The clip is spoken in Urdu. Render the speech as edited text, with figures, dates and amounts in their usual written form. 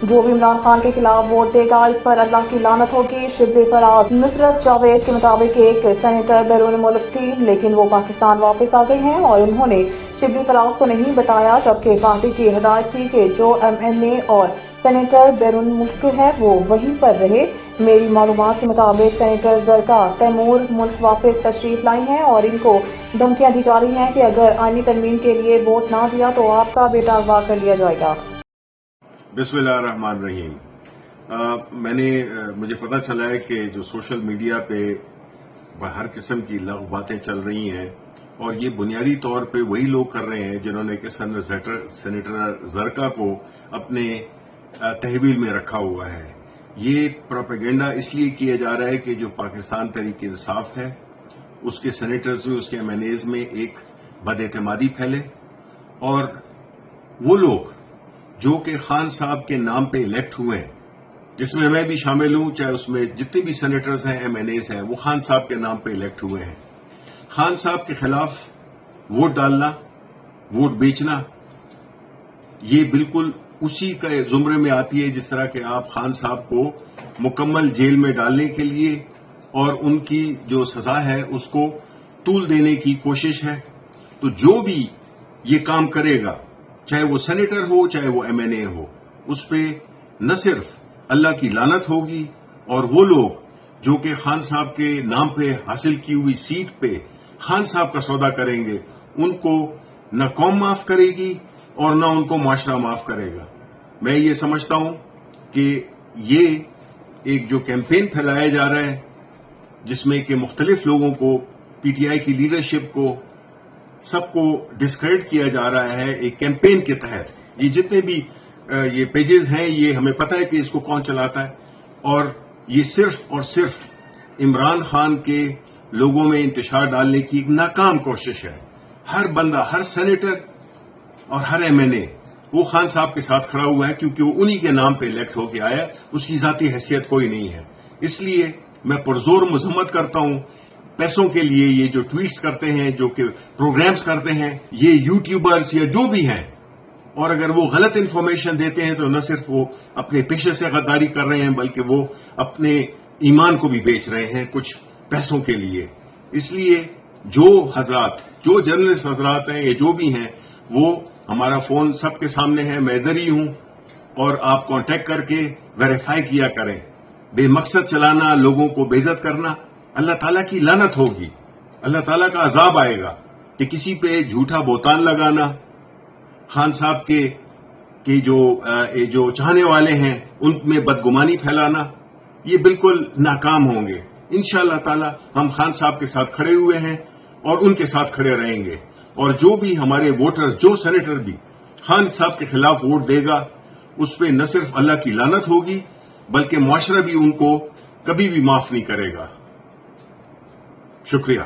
جو بھی عمران خان کے خلاف ووٹ دے گا اس پر اللہ کی لعنت ہوگی۔ شبلی فراز نصرت جاوید کے مطابق ایک سینیٹر بیرون ملک تھی لیکن وہ پاکستان واپس آ گئی ہیں اور انہوں نے شبلی فراز کو نہیں بتایا، جبکہ پارٹی کی ہدایت تھی کہ جو MNA اور سینیٹر بیرون ملک ہے وہ وہیں پر رہے۔ میری معلومات کے مطابق سینیٹر زرقا تیمور ملک واپس تشریف لائی ہیں اور ان کو دھمکیاں دی جا رہی ہیں کہ اگر آئینی ترمیم کے لیے ووٹ نہ دیا تو آپ کا بیٹا اغوا کر لیا جائے گا۔ بسم اللہ الرحمن الرحیم۔ مجھے پتہ چلا ہے کہ جو سوشل میڈیا پہ ہر قسم کی لغو باتیں چل رہی ہیں اور یہ بنیادی طور پہ وہی لوگ کر رہے ہیں جنہوں نے کہ سینیٹر زرقا کو اپنے تحویل میں رکھا ہوا ہے۔ یہ پروپیگنڈا اس لیے کیا جا رہا ہے کہ جو پاکستان تحریک انصاف ہے اس کے سینیٹرز میں، اس کے MNAs میں ایک بد اعتمادی پھیلے، اور وہ لوگ جو کہ خان صاحب کے نام پہ الیکٹ ہوئے ہیں، جس میں میں بھی شامل ہوں، چاہے اس میں جتنے بھی سینیٹرز ہیں، MNAs ہیں، وہ خان صاحب کے نام پہ الیکٹ ہوئے ہیں۔ خان صاحب کے خلاف ووٹ ڈالنا، ووٹ بیچنا، یہ بالکل اسی کا زمرے میں آتی ہے جس طرح کہ آپ خان صاحب کو مکمل جیل میں ڈالنے کے لیے اور ان کی جو سزا ہے اس کو طول دینے کی کوشش ہے۔ تو جو بھی یہ کام کرے گا، چاہے وہ سینیٹر ہو چاہے وہ MNA ہو، اس پہ نہ صرف اللہ کی لعنت ہوگی، اور وہ لوگ جو کہ خان صاحب کے نام پہ حاصل کی ہوئی سیٹ پہ خان صاحب کا سودا کریں گے، ان کو نہ قوم معاف کرے گی اور نہ ان کو معاشرہ معاف کرے گا۔ میں یہ سمجھتا ہوں کہ یہ ایک جو کیمپین پھیلایا جا رہا ہے جس میں کہ مختلف لوگوں کو، PTI کی لیڈرشپ کو، سب کو ڈسکریڈٹ کیا جا رہا ہے ایک کیمپین کے تحت۔ یہ جتنے بھی یہ پیجز ہیں، یہ ہمیں پتہ ہے کہ اس کو کون چلاتا ہے، اور یہ صرف اور صرف عمران خان کے لوگوں میں انتشار ڈالنے کی ایک ناکام کوشش ہے۔ ہر بندہ، ہر سینیٹر اور ہر MNA وہ خان صاحب کے ساتھ کھڑا ہوا ہے کیونکہ وہ انہی کے نام پہ الیکٹ ہو کے آیا، اس کی ذاتی حیثیت کوئی نہیں ہے۔ اس لیے میں پرزور مذمت کرتا ہوں پیسوں کے لیے یہ جو ٹویٹس کرتے ہیں، جو کہ پروگرامز کرتے ہیں، یہ یوٹیوبرز یا جو بھی ہیں، اور اگر وہ غلط انفارمیشن دیتے ہیں تو نہ صرف وہ اپنے پیشے سے غداری کر رہے ہیں بلکہ وہ اپنے ایمان کو بھی بیچ رہے ہیں کچھ پیسوں کے لیے۔ اس لیے جو حضرات، جو جرنلسٹ حضرات ہیں یا جو بھی ہیں، وہ ہمارا فون سب کے سامنے ہے، میں ادھر ہی ہوں، اور آپ کانٹیکٹ کر کے ویریفائی کیا کریں۔ بے مقصد چلانا، لوگوں کو بے عزت کرنا، اللہ تعالیٰ کی لعنت ہوگی، اللہ تعالیٰ کا عذاب آئے گا کہ کسی پہ جھوٹا بہتان لگانا، خان صاحب کے جو چاہنے والے ہیں ان میں بدگمانی پھیلانا، یہ بالکل ناکام ہوں گے۔ انشاءاللہ تعالی ہم خان صاحب کے ساتھ کھڑے ہوئے ہیں اور ان کے ساتھ کھڑے رہیں گے، اور جو بھی ہمارے ووٹرز، جو سینیٹر بھی خان صاحب کے خلاف ووٹ دے گا، اس پہ نہ صرف اللہ کی لعنت ہوگی بلکہ معاشرہ بھی ان کو کبھی بھی معاف نہیں کرے گا۔ شکریہ۔